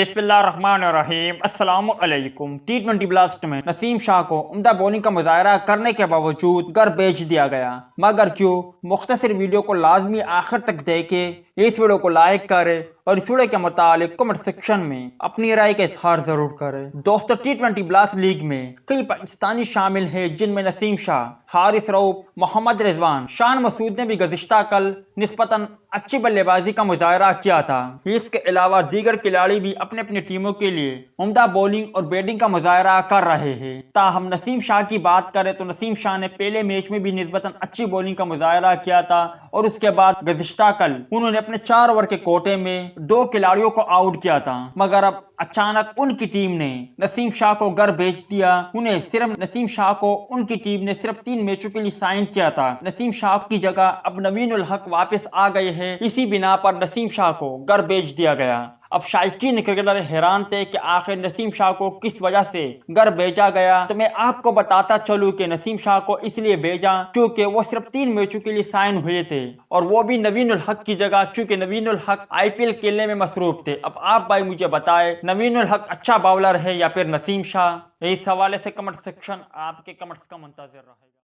बिस्मिल्लाहिर्रहमानिर्रहीम अस्सलामुअलैकुम। T20 blast में नसीम शाह को उम्दा बॉलिंग का मुजाहरा करने के बावजूद घर भेज दिया गया। मगर क्यों? मुख्तसर वीडियो को लाजमी आखिर तक देखे, इस वीडियो को लाइक करे और इस वीडियो के मुतालिक कमेंट सेक्शन में अपनी राय का इजहार जरूर करें। दोस्तों, T20 ब्लास्ट लीग में कई पाकिस्तानी शामिल हैं, जिनमें नसीम शाह, हारिस रऊफ, मोहम्मद रिजवान, शान मसूद ने भी गुज़िश्ता कल निस्बतन अच्छी बल्लेबाजी का मुजाहरा किया था। इसके अलावा दीगर खिलाड़ी भी अपनी अपनी टीमों के लिए उम्दा बॉलिंग और बैटिंग का मुजाहरा कर रहे हैं। ताहम नसीम शाह की बात करें तो नसीम शाह ने पहले मैच में भी निस्बतन अच्छी बॉलिंग का मुजाहरा किया था और उसके बाद गुज़िश्ता कल उन्होंने अपने 4 ओवर के कोटे में 2 खिलाड़ियों को आउट किया था। मगर अब अचानक उनकी टीम ने नसीम शाह को घर भेज दिया। नसीम शाह को उनकी टीम ने सिर्फ 3 मैचों के लिए साइन किया था। नसीम शाह की जगह अब नवीन उल हक वापस आ गए हैं। इसी बिना पर नसीम शाह को घर भेज दिया गया। अब शायकीन क्रिकेटर हैरान थे कि आखिर नसीम शाह को किस वजह से घर भेजा गया। तो मैं आपको बताता चलूं कि नसीम शाह को इसलिए भेजा क्योंकि वो सिर्फ 3 मैचों के लिए साइन हुए थे और वो भी नवीन उल हक की जगह, क्योंकि नवीन उल हक IPL खेलने में मसरूफ थे। अब आप भाई मुझे बताएं, नवीन उल हक अच्छा बॉलर है या फिर नसीम शाह? इस हवाले से कमेंट सेक्शन आपके कमेंट्स का मुंतज़िर रहेगा।